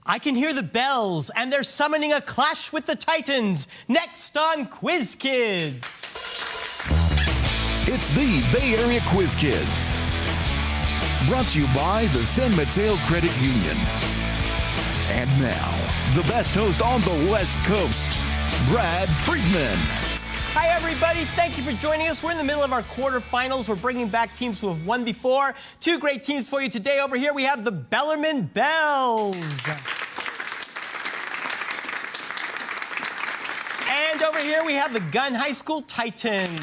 I can hear the bells, and they're summoning a clash with the Titans. Next on Quiz Kids. It's the Bay Area Quiz Kids. Brought to you by the San Mateo Credit Union. And now, the best host on the West Coast, Brad Friedman. Hi, everybody. Thank you for joining us. We're in the middle of our quarterfinals. We're bringing back teams who have won before. Two great teams for you today. Over here, we have the Bellarmine Bells. And over here, we have the Gunn High School Titans.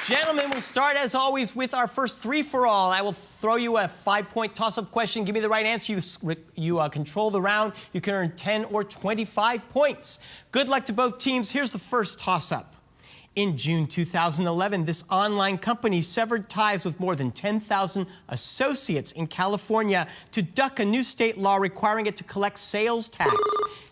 Gentlemen, we'll start, as always, with our first three-for-all. I will throw you a 5-point toss-up question. Give me the right answer. You control the round. You can earn 10 or 25 points. Good luck to both teams. Here's the first toss-up. In June 2011, this online company severed ties with more than 10,000 associates in California to duck a new state law requiring it to collect sales tax.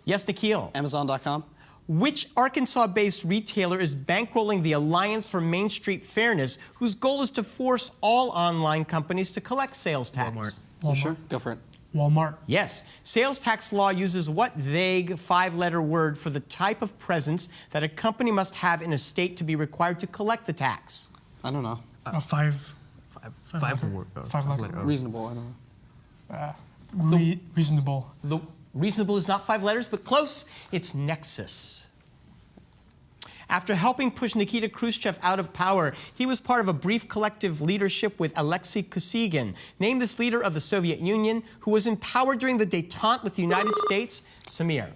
Yes, Nikhil? Amazon.com. Which Arkansas-based retailer is bankrolling the Alliance for Main Street Fairness, whose goal is to force all online companies to collect sales tax? Walmart. Sure? Go for it. Walmart. Yes. Sales tax law uses what vague 5-letter word for the type of presence that a company must have in a state to be required to collect the tax? I don't know. Five letter. Reasonable, I don't know. Reasonable. Reasonable is not 5 letters, but close. It's Nexus. After helping push Nikita Khrushchev out of power, he was part of a brief collective leadership with Alexei Kosygin, named this leader of the Soviet Union, who was in power during the détente with the United States. Samir.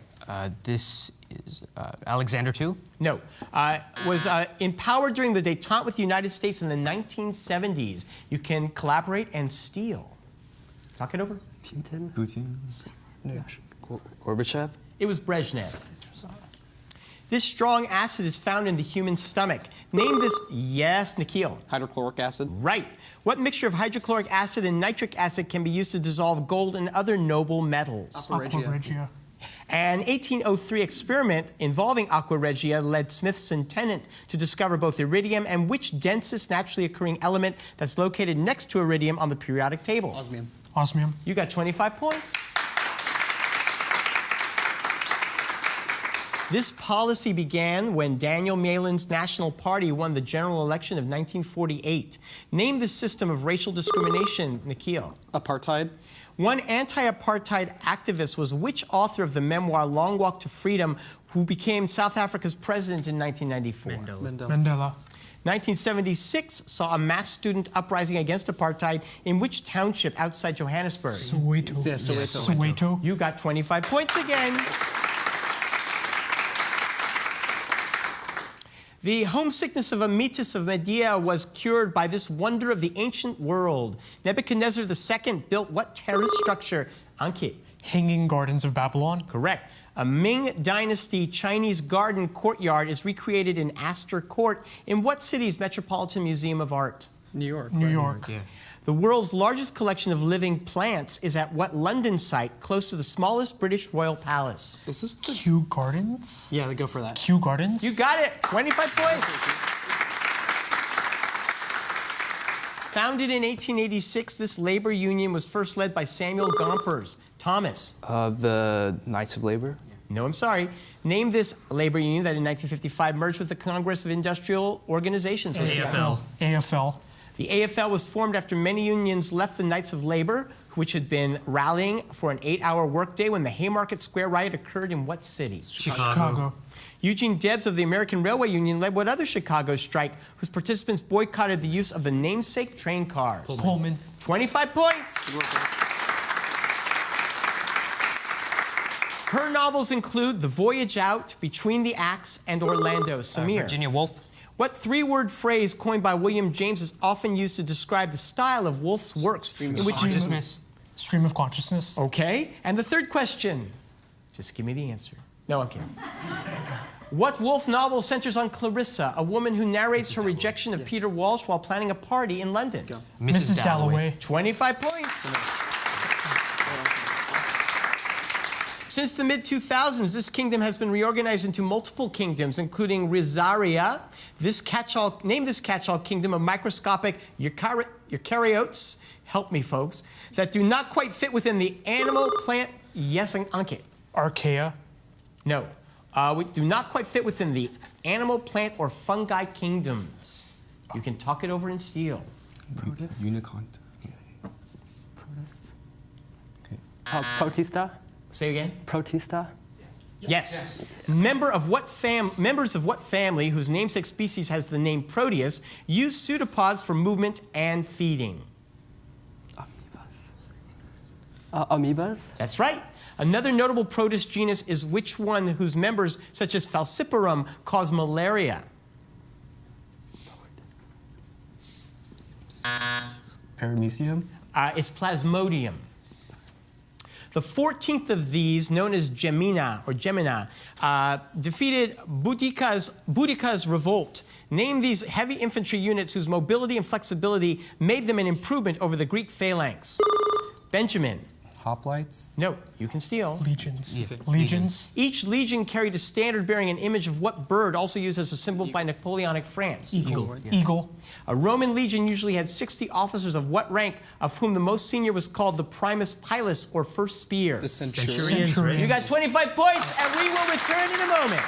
This is Alexander II? No. Was in power during the détente with the United States in the 1970s. You can collaborate and steal. Talk it over. Putin. Gorbachev? It was Brezhnev. This strong acid is found in the human stomach. Name this. Yes, Nikhil. Hydrochloric acid? Right. What mixture of hydrochloric acid and nitric acid can be used to dissolve gold and other noble metals? Aqua Regia. An 1803 experiment involving aqua regia led Smithson Tennant to discover both iridium and which densest naturally occurring element that's located next to iridium on the periodic table? Osmium. Osmium. You got 25 points. This policy began when Daniel Malin's National Party won the general election of 1948. Name the system of racial discrimination, Nikhil. Apartheid? One anti-apartheid activist was which author of the memoir Long Walk to Freedom, who became South Africa's president in 1994? Mandela. 1976 saw a mass student uprising against apartheid in which township outside Johannesburg? Soweto. Yeah, Soweto. You got 25 points again. The homesickness of Ametis of Media was cured by this wonder of the ancient world. Nebuchadnezzar II built what terrace structure? Ankit. Hanging Gardens of Babylon. Correct. A Ming Dynasty Chinese garden courtyard is recreated in Astor Court in what city's Metropolitan Museum of Art? New York. New York. Yeah. The world's largest collection of living plants is at what London site close to the smallest British royal palace? Is this the... Kew Gardens. Yeah, they go for that. Kew Gardens. You got it. 25 points. Founded in 1886, this labor union was first led by Samuel Gompers. Thomas. The Knights of Labor? No, I'm sorry. Name this labor union that in 1955 merged with the Congress of Industrial Organizations. AFL. The AFL was formed after many unions left the Knights of Labor, which had been rallying for an 8-hour workday when the Haymarket Square riot occurred in what city? Chicago. Eugene Debs of the American Railway Union led what other Chicago strike whose participants boycotted the use of the namesake train cars? Pullman. 25 points. Her novels include The Voyage Out, Between the Acts, and Orlando. Samir. Virginia Woolf. What 3-word phrase coined by William James is often used to describe the style of Woolf's works? Stream of consciousness. Stream of consciousness. Okay. And the third question. Just give me the answer. No, I'm kidding. What Woolf novel centers on Clarissa, a woman who narrates her rejection of Peter Walsh while planning a party in London? Mrs. Dalloway. 25 points. Since the mid-2000s, this kingdom has been reorganized into multiple kingdoms, including Rizaria. Name this catch-all kingdom of microscopic eukaryotes help me, folks, that do not quite fit within the animal, plant, yes, and Ankit. Archaea. No. We do not quite fit within the animal, plant, or fungi kingdoms. You can talk it over in steel. Unicont. Protista? Say again? Protista? Yes. Members of what family whose namesake species has the name Proteus use pseudopods for movement and feeding? Amoebas? That's right. Another notable Protist genus is which one whose members, such as Falciparum, cause malaria? Paramecium. It's Plasmodium. The 14th of these, known as Gemina, defeated Boudicca's revolt. Name these heavy infantry units whose mobility and flexibility made them an improvement over the Greek phalanx. Benjamin. Hoplites. No, you can steal. Legions. Yeah. Legions. Each legion carried a standard bearing an image of what bird, also used as a symbol by Napoleonic France? Eagle. Eagle. A Roman legion usually had 60 officers of what rank, of whom the most senior was called the primus pilus, or first spear? The centurion. Centurions. You got 25 points, and we will return in a moment.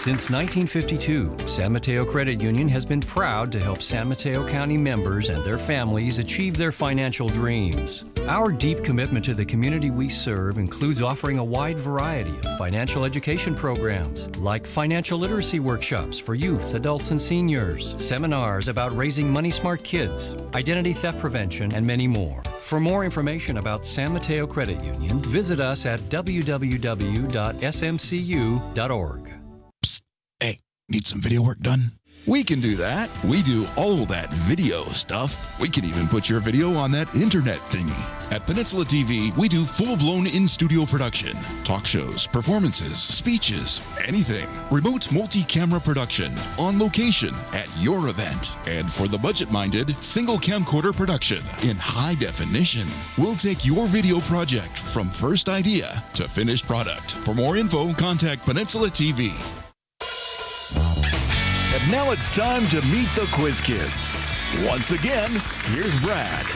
Since 1952, San Mateo Credit Union has been proud to help San Mateo County members and their families achieve their financial dreams. Our deep commitment to the community we serve includes offering a wide variety of financial education programs, like financial literacy workshops for youth, adults, and seniors, seminars about raising money-smart kids, identity theft prevention, and many more. For more information about San Mateo Credit Union, visit us at www.smcu.org. Hey, need some video work done? We can do that. We do all that video stuff. We can even put your video on that internet thingy. At Peninsula TV, we do full-blown in-studio production, talk shows, performances, speeches, anything. Remote multi-camera production, on location, at your event. And for the budget-minded, single camcorder production in high definition. We'll take your video project from first idea to finished product. For more info, contact Peninsula TV. And now it's time to meet the Quiz Kids. Once again, here's Brad.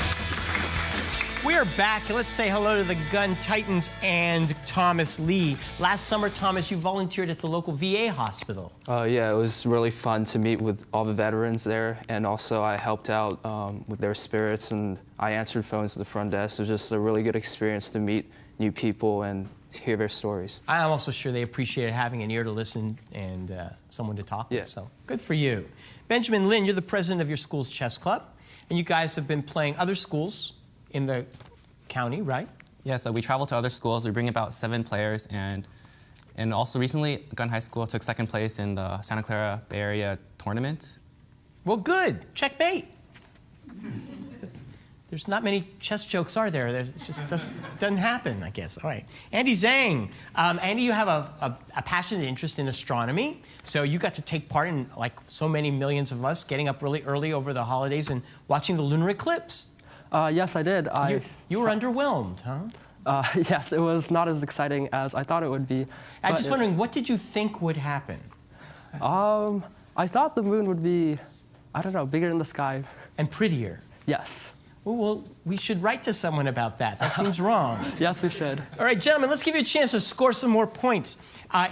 We are back, and let's say hello to the Gunn Titans and Thomas Lee. Last summer, Thomas, you volunteered at the local VA hospital. Yeah, it was really fun to meet with all the veterans there, and also I helped out with their spirits, and I answered phones at the front desk. It was just a really good experience to meet new people and hear their stories. I'm also sure they appreciated having an ear to listen and someone to talk with, so good for you. Benjamin Lin, you're the president of your school's chess club, and you guys have been playing other schools in the county, right? Yeah, so we travel to other schools. We bring about 7 players, and also recently, Gunn High School took 2nd place in the Santa Clara Bay Area tournament. Well, good. Checkmate. There's not many chess jokes, are there? It just doesn't happen, I guess. All right. Andy Zhang. Andy, you have a passionate interest in astronomy, so you got to take part in, like so many millions of us, getting up really early over the holidays and watching the lunar eclipse. Yes, I did. You were underwhelmed, huh? Yes, it was not as exciting as I thought it would be. I'm just wondering, what did you think would happen? I thought the moon would be, I don't know, bigger in the sky. And prettier. Yes. Well, we should write to someone about that. That seems wrong. Yes, we should. All right, gentlemen, let's give you a chance to score some more points.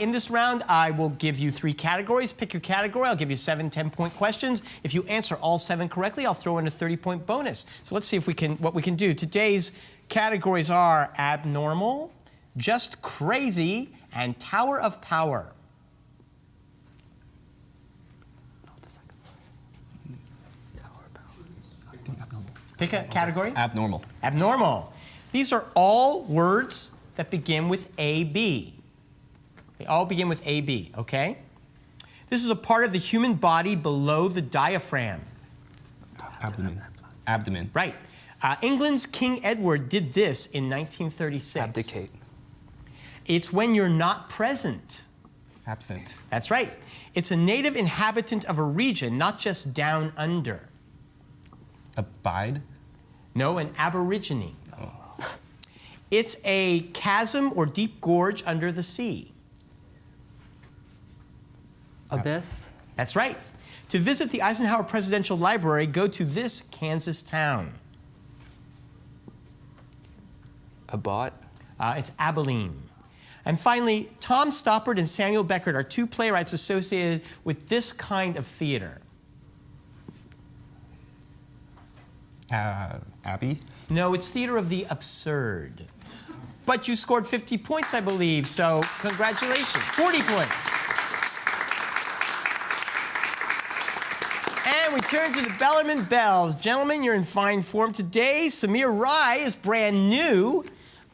In this round, I will give you 3 categories. Pick your category. I'll give you 7 10-point questions. If you answer all 7 correctly, I'll throw in a 30-point bonus. So let's see if what we can do. Today's categories are abnormal, just crazy, and Tower of Power. Pick a category. Abnormal. Abnormal. These are all words that begin with AB. They all begin with AB, okay? This is a part of the human body below the diaphragm. Abdomen. Abdomen. Right. England's King Edward did this in 1936. Abdicate. It's when you're not present. Absent. That's right. It's a native inhabitant of a region, not just down under. Abide. No, an aborigine. It's a chasm or deep gorge under the sea. Abyss. That's right. To visit the Eisenhower Presidential Library, go to this Kansas town. Abbott. It's Abilene. And finally, Tom Stoppard and Samuel Beckert are two playwrights associated with this kind of theater. Abby. No, it's theater of the absurd. But you scored 50 points, I believe, so congratulations. 40 points. And we turn to the Bellarmine Bells. Gentlemen, you're in fine form today. Samir Rai is brand new.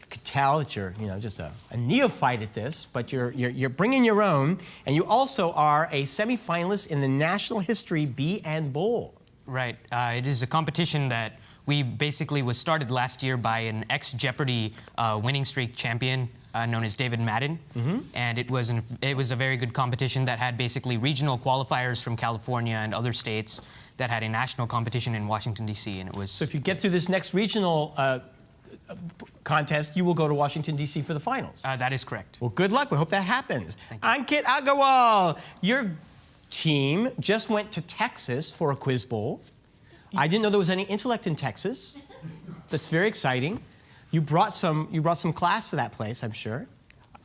I could tell that you're, just a neophyte at this, but you're bringing your own. And you also are a semifinalist in the National History Bee and Bowl. Right. It is a competition that we basically was started last year by an ex-Jeopardy winning streak champion known as David Madden. And it was a very good competition that had basically regional qualifiers from California and other states that had a national competition in Washington, D.C. And it was... So if you get through this next regional contest, you will go to Washington, D.C. for the finals. that is correct. Well, good luck. We hope that happens. Thank you. Ankit Agarwal, your team just went to Texas for a quiz bowl. I didn't know there was any intellect in Texas. That's very exciting. You brought some class to that place, I'm sure.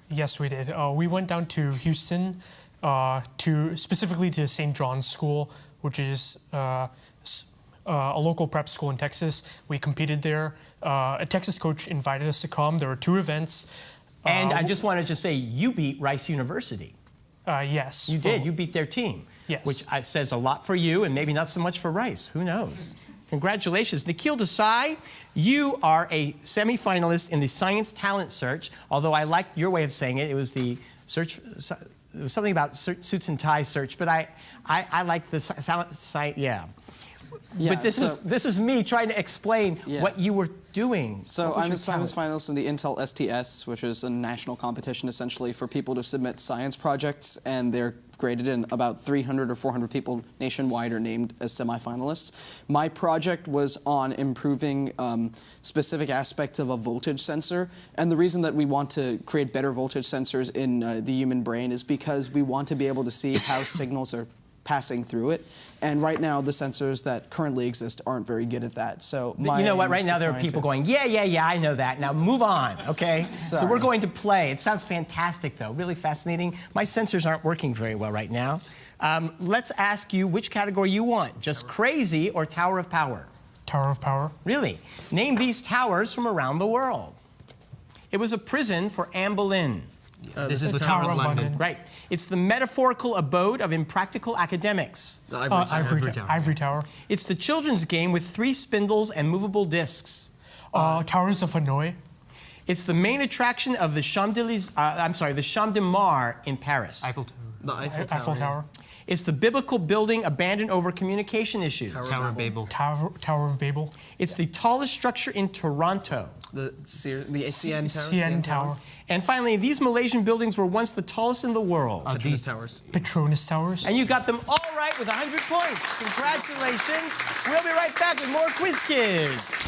Yes, we did. We went down to Houston, specifically to St. John's School, which is a local prep school in Texas. We competed there. A Texas coach invited us to come. There were 2 events. And I just wanted to say, you beat Rice University. Yes. You did. You beat their team. Yes. Which says a lot for you and maybe not so much for Rice. Who knows? Congratulations. Nikhil Desai, you are a semifinalist in the Science Talent Search, although I like your way of saying it. It was the search, it was something about suits and ties search, but I like the site, yeah. But this is me trying to explain what you were doing. So I'm a science finalist in the Intel STS, which is a national competition essentially for people to submit science projects, and they're graded, and about 300 or 400 people nationwide are named as semifinalists. My project was on improving specific aspects of a voltage sensor, and the reason that we want to create better voltage sensors in the human brain is because we want to be able to see how signals are passing through it. And right now, the sensors that currently exist aren't very good at that. So you know what? Right now, there are people going, yeah, I know that. Now move on, okay? So we're going to play. It sounds fantastic, though. Really fascinating. My sensors aren't working very well right now. Let's ask you which category you want. Just crazy or Tower of Power? Tower of Power. Really? Name these towers from around the world. It was a prison for Anne Boleyn. This is the Tower of London. Right. It's the metaphorical abode of impractical academics. Ivory Tower. It's the children's game with 3 spindles and movable discs. Towers of Hanoi. It's the main attraction of the Champ de Mars in Paris. Eiffel Tower. The Eiffel Tower. It's the biblical building abandoned over communication issues. Tower of Babel. Tower of Babel. It's the tallest structure in Toronto. The CN Tower. CN Tower. And finally, these Malaysian buildings were once the tallest in the world. These towers. Petronas Towers. And you got them all right with 100 points. Congratulations. We'll be right back with more Quiz Kids.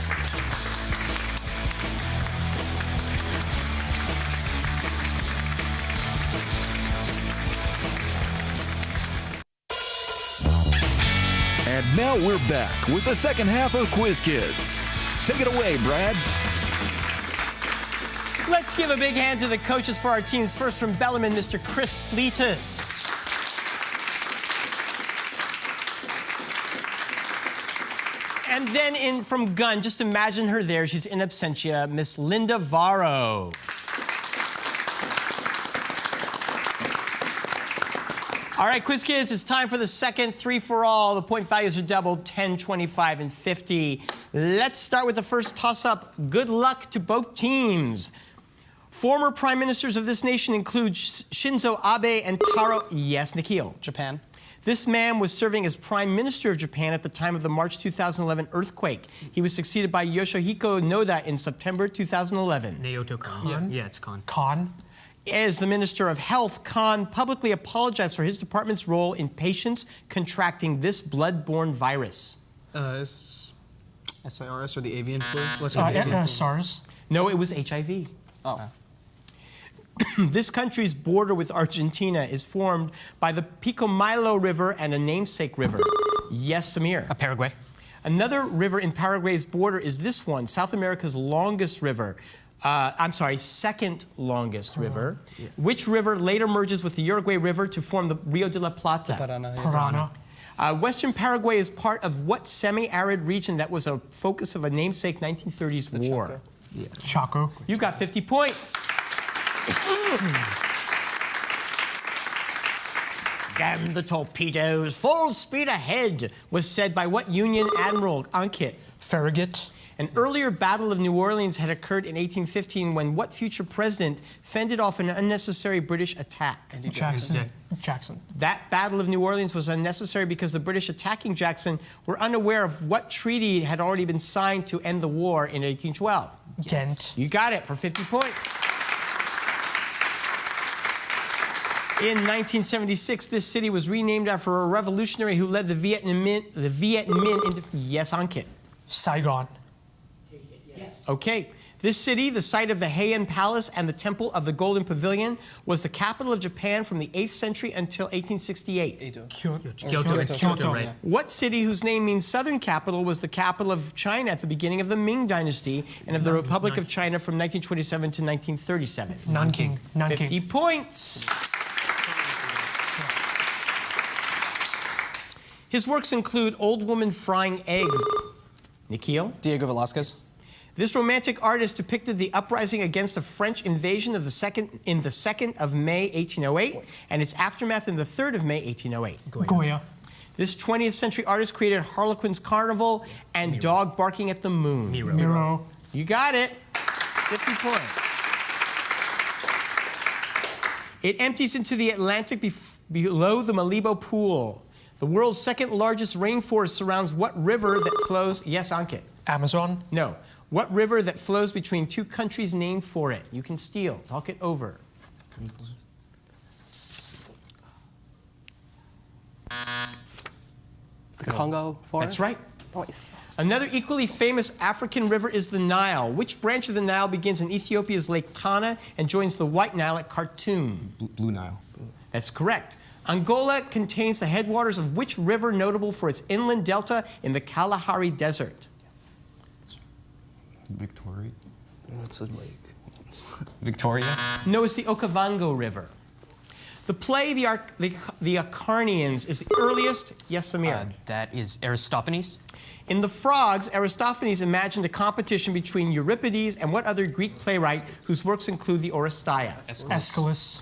And now we're back with the second half of Quiz Kids. Take it away, Brad. Let's give a big hand to the coaches for our teams. First from Bellarmine, Mr. Chris Fleetus. And then from Gunn, just imagine her there. She's in absentia, Miss Linda Varro. All right, Quiz Kids, it's time for the second 3-for-all. The point values are doubled, 10, 25, and 50. Let's start with the first toss-up. Good luck to both teams. Former prime ministers of this nation include Shinzo Abe and Taro... Yes, Nikhil. Japan. This man was serving as prime minister of Japan at the time of the March 2011 earthquake. He was succeeded by Yoshihiko Noda in September 2011. Naoto Kan. Yeah, it's Kan. Kan. As the Minister of Health, Khan publicly apologized for his department's role in patients contracting this blood-borne virus. Is SIRS or the avian flu? SARS. No, it was HIV. Oh. This country's border with Argentina is formed by the Pilcomayo River and a namesake river. Yes, Samir. Paraguay. Another river in Paraguay's border is this one, South America's longest river. Second longest river. Yeah. Which river later merges with the Uruguay River to form the Rio de la Plata? Parana. Western Paraguay is part of what semi-arid region that was a focus of a namesake 1930s war? Chaco. You got 50 points. Damn the torpedoes, full speed ahead, was said by what Union Admiral Ankit? Farragut. An earlier Battle of New Orleans had occurred in 1815 when what future president fended off an unnecessary British attack? Jackson. That Battle of New Orleans was unnecessary because the British attacking Jackson were unaware of what treaty had already been signed to end the war in 1812. Ghent. You got it for 50 points. In 1976, this city was renamed after a revolutionary who led the Viet Minh into... Yes, Ankit. Saigon. Okay. This city, the site of the Heian Palace and the Temple of the Golden Pavilion, was the capital of Japan from the 8th century until 1868. Kyoto. Right. What city whose name means southern capital was the capital of China at the beginning of the Ming Dynasty and of the Republic of China from 1927 to 1937? Nanking. 50 points. His works include Old Woman Frying Eggs. Nikhil? Diego Velázquez. This romantic artist depicted the uprising against a French invasion of the 2nd of May 1808 and its aftermath in the 3rd of May 1808. Goya. This 20th century artist created Harlequin's Carnival and Dog Barking at the Moon. Miro. You got it. 50 points. It empties into the Atlantic below the Malibu Pool. The world's second largest rainforest surrounds what river that flows... Yes, Ankit. Amazon. No. What river that flows between two countries named for it? You can steal. Talk it over. The Congo Forest? That's right. Nice. Another equally famous African river is the Nile. Which branch of the Nile begins in Ethiopia's Lake Tana and joins the White Nile at Khartoum? Blue Nile. That's correct. Angola contains the headwaters of which river notable for its inland delta in the Kalahari Desert? Victoria. What's a lake? Victoria. No, it's the Okavango River. The play The Acarnanians is the earliest. Yes, Samir. That is Aristophanes. In The Frogs, Aristophanes imagined a competition between Euripides and what other Greek playwright whose works include the Oresteia? Aeschylus.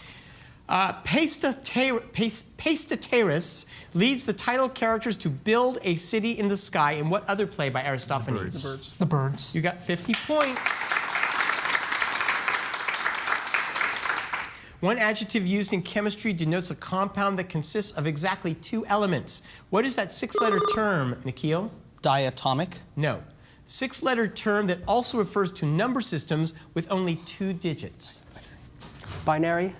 Pastataris leads the title characters to build a city in the sky in what other play by Aristophanes? The Birds. You got 50 points. One adjective used in chemistry denotes a compound that consists of exactly 2 elements. What is that 6-letter term, Nikhil? Diatomic. No. 6-letter term that also refers to number systems with only 2 digits. Binary.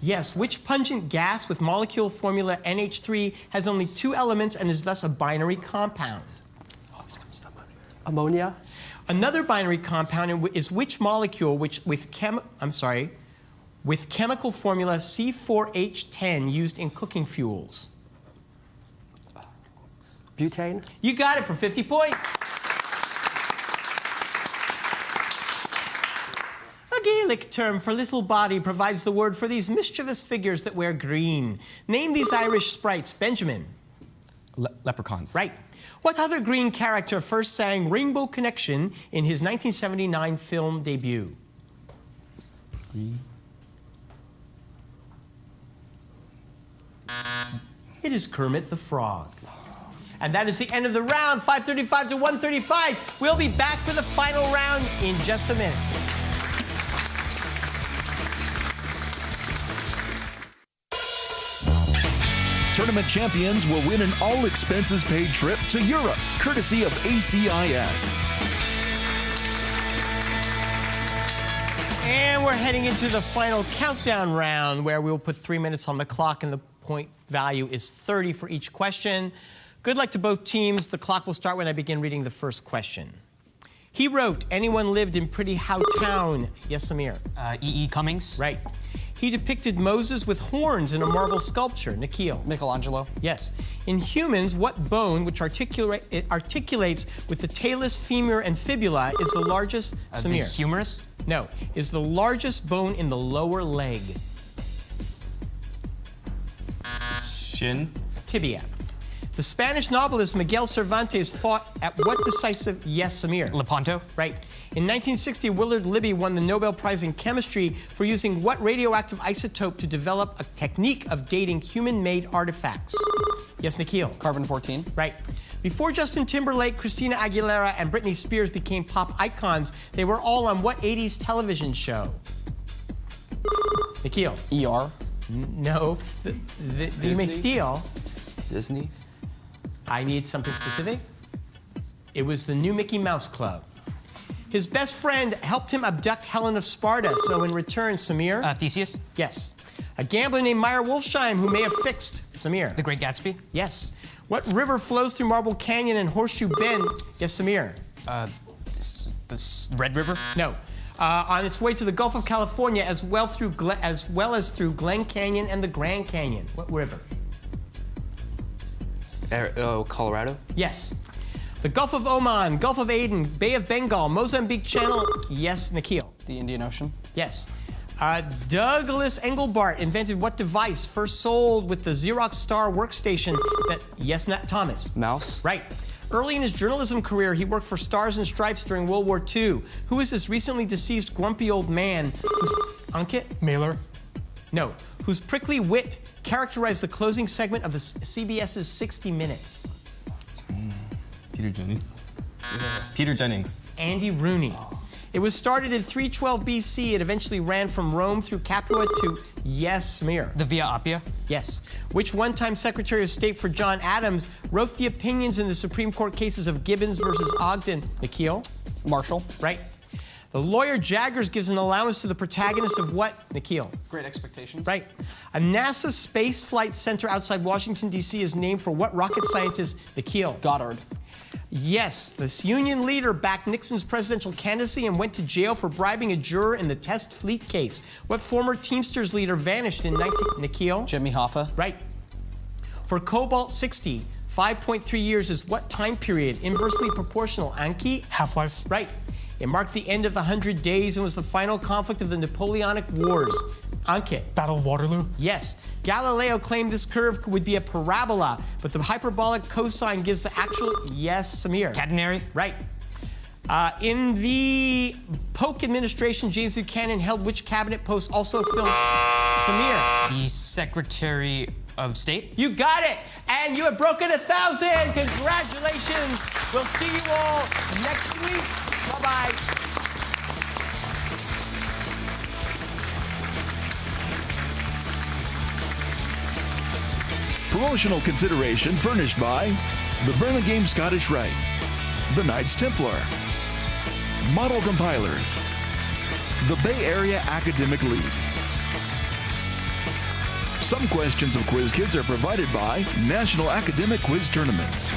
Yes, which pungent gas with molecule formula NH3 has only 2 elements and is thus a binary compound? Ammonia. Another binary compound is which molecule with chemical formula C4H10 used in cooking fuels? Butane. You got it for 50 points. A Gaelic term for little body provides the word for these mischievous figures that wear green. Name these Irish sprites, Benjamin. Leprechauns. Right. What other green character first sang Rainbow Connection in his 1979 film debut? Green. It is Kermit the Frog. And that is the end of the round, 535 to 135. We'll be back for the final round in just a minute. Tournament champions will win an all-expenses-paid trip to Europe, courtesy of ACIS. And we're heading into the final countdown round where we will put 3 minutes on the clock and the point value is 30 for each question. Good luck to both teams. The clock will start when I begin reading the first question. He wrote Anyone Lived in Pretty How Town? Yes, Samir. E.E. Cummings. Right. He depicted Moses with horns in a marble sculpture. Nikhil. Michelangelo. Yes. In humans, what bone, which articulates with the talus, femur, and fibula, is the largest? The Samir. humerus. No. Is the largest bone in the lower leg? Shin. Tibia. The Spanish novelist Miguel Cervantes fought at what decisive? Yes, Samir. Lepanto. Right. In 1960, Willard Libby won the Nobel Prize in Chemistry for using what radioactive isotope to develop a technique of dating human-made artifacts? Yes, Nikhil. Carbon-14. Right. Before Justin Timberlake, Christina Aguilera, and Britney Spears became pop icons, they were all on what 80s television show? Nikhil. ER. No. You may steal. Disney? I need something specific. It was the new Mickey Mouse Club. His best friend helped him abduct Helen of Sparta, so in return, Samir? Theseus. Yes. A gambler named Meyer Wolfsheim who may have fixed, Samir? The Great Gatsby. Yes. What river flows through Marble Canyon and Horseshoe Bend? Yes, Samir? The Red River. No. On its way to the Gulf of California, as well as through Glen Canyon and the Grand Canyon. What river? Colorado? Yes. The Gulf of Oman, Gulf of Aden, Bay of Bengal, Mozambique Channel. Yes, Nikhil. The Indian Ocean. Yes. Douglas Engelbart invented what device first sold with the Xerox Star workstation that, yes, not Thomas. Mouse? Right. Early in his journalism career, he worked for Stars and Stripes during World War II. Who is this recently deceased grumpy old man whose... Ankit? Mailer. No. Whose prickly wit characterized the closing segment of the CBS's 60 Minutes? Peter Jennings. Andy Rooney. It was started in 312 BC. It eventually ran from Rome through Capua to, yes, Samir. The Via Appia. Yes. Which one-time Secretary of State for John Adams wrote the opinions in the Supreme Court cases of Gibbons versus Ogden? Nikhil? Marshall. Right. The lawyer Jaggers gives an allowance to the protagonist of what? Nikhil? Great Expectations. Right. A NASA Space Flight Center outside Washington, D.C. is named for what rocket scientist? Nikhil? Goddard. Yes, this Union leader backed Nixon's presidential candidacy and went to jail for bribing a juror in the Test Fleet case. What former Teamsters leader vanished in Nikhil? Jimmy Hoffa. Right. For Cobalt 60, 5.3 years is what time period? Inversely proportional. Anki? Half-Life. Right. It marked the end of the 100 Days and was the final conflict of the Napoleonic Wars. Ankit? Battle of Waterloo. Yes. Galileo claimed this curve would be a parabola, but the hyperbolic cosine gives the actual... Yes, Samir. Catenary. Right. In the Polk administration, James Buchanan held which cabinet post, also filmed... Samir. The Secretary of State. You got it! And you have broken 1,000! Congratulations! We'll see you all next week. Bye-bye. Promotional consideration furnished by the Burlingame Scottish Rite, the Knights Templar, Model Compilers, the Bay Area Academic League. Some questions of Quiz Kids are provided by National Academic Quiz Tournaments.